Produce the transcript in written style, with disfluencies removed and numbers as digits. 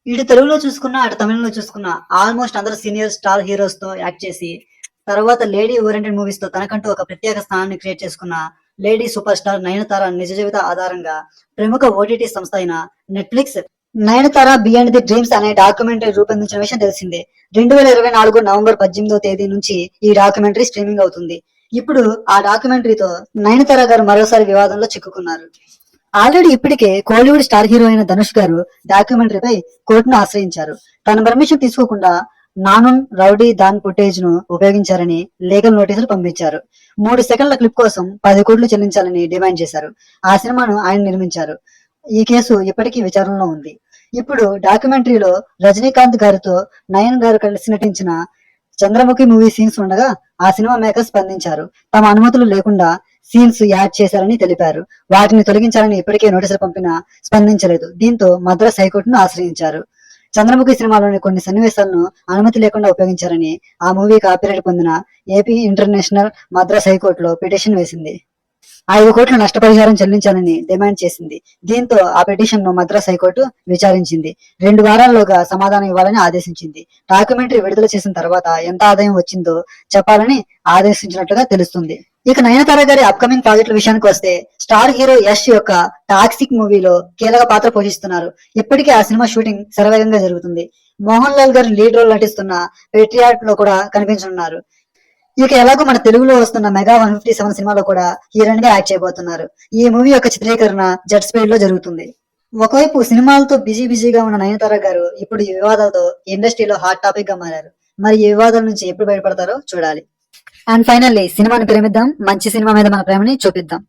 ఇటు తెలుగులో చూసుకున్నా, అటు తమిళంలో చూసుకున్నా ఆల్మోస్ట్ అందరూ సీనియర్ స్టార్ హీరోస్ తో యాక్ట్ చేసి, తర్వాత లేడీ ఓరియెంటెడ్ మూవీస్ తో తనకంటూ ఒక ప్రత్యేక స్థానాన్ని క్రియేట్ చేసుకున్న లేడీ సూపర్ స్టార్ నయనతార నిజ జీవిత ఆధారంగా ప్రముఖ ఓటీటీ సంస్థ అయిన Netflix Nayanthara beyond the dreams అనే డాక్యుమెంటరీ రూపొందించిన విషయం తెలిసిందే. 2024 నవంబర్ 18వ తేదీ నుంచి ఈ డాక్యుమెంటరీ స్ట్రీమింగ్ అవుతుంది. ఇప్పుడు ఆ డాక్యుమెంటరీతో నయనతార గారు మరోసారి వివాదంలో చిక్కుకున్నారు. ఆల్రెడీ ఇప్పటికే కోలీవుడ్ స్టార్ హీరో అయిన ధనుష్ గారు డాక్యుమెంటరీపై కోర్టును ఆశ్రయించారు. తన పర్మిషన్ తీసుకోకుండా నానున్ రౌడీ దాన్ ఫుటేజ్ ను ఉపయోగించారని లీగల్ నోటీసులు పంపించారు. 3 సెకండ్ల క్లిప్ కోసం 10 కోట్లు చెల్లించాలని డిమాండ్ చేశారు. ఆ సినిమాను ఆయన నిర్మించారు. ఈ కేసు ఇప్పటికీ విచారణలో ఉంది. ఇప్పుడు డాక్యుమెంటరీలో రజనీకాంత్ గారితో నయన్ గారు కలిసి నటించిన చంద్రముఖి మూవీ సీన్స్ ఉండగా ఆ సినిమా మేకర్స్ స్పందించారు. తమ అనుమతులు లేకుండా సీన్స్ యాడ్ చేశారని తెలిపారు. వాటిని తొలగించాలని ఇప్పటికే నోటీసులు పంపినా స్పందించలేదు. దీంతో మద్రాస్ హైకోర్టును ఆశ్రయించారు. చంద్రముఖి సినిమాలోని కొన్ని సన్నివేశాలను అనుమతి లేకుండా ఉపయోగించారని ఆ మూవీ కాపీరైట్ పొందిన ఏపీ ఇంటర్నేషనల్ మద్రాస్ హైకోర్టులో పిటిషన్ వేసింది. 5 కోట్ల నష్టపరిహారం చెల్లించాలని డిమాండ్ చేసింది. దీంతో ఆ పిటిషన్ ను మద్రాస్ హైకోర్టు విచారించింది. 2 వారాల్లోగా సమాధానం ఇవ్వాలని ఆదేశించింది. డాక్యుమెంటరీ విడుదల చేసిన తర్వాత ఎంత ఆదాయం వచ్చిందో చెప్పాలని ఆదేశించినట్లుగా తెలుస్తుంది. ఇక నయనతార గారి అప్కమింగ్ ప్రాజెక్టుల విషయానికి వస్తే, స్టార్ హీరో యష్ యొక్క టాక్సిక్ మూవీలో కీలక పాత్ర పోషిస్తున్నారు. ఇప్పటికే ఆ సినిమా షూటింగ్ శరవేగంగా జరుగుతుంది. మోహన్ లాల్ గారు లీడ్ రోల్ నటిస్తున్న పెట్రియాట్ లో కూడా కనిపించనున్నారు. ఇక ఎలాగో మన తెలుగులో వస్తున్న మెగా 157 సినిమాలో కూడా హీరోయిన్ గా యాక్ట్ చేయబోతున్నారు. ఈ మూవీ యొక్క చిత్రీకరణ జెట్ స్పీడ్ లో జరుగుతుంది. ఒకవైపు సినిమాలతో బిజీగా ఉన్న నయనతార గారు ఇప్పుడు ఈ వివాదాలతో ఇండస్ట్రీలో హాట్ టాపిక్ గా మారారు. మరి ఈ వివాదాల నుంచి ఎప్పుడు బయటపడతారో చూడాలి. అండ్ ఫైనల్లీ సినిమాని ప్రేమిద్దాం, మంచి సినిమా మీద మన ప్రేమని చూపిద్దాం.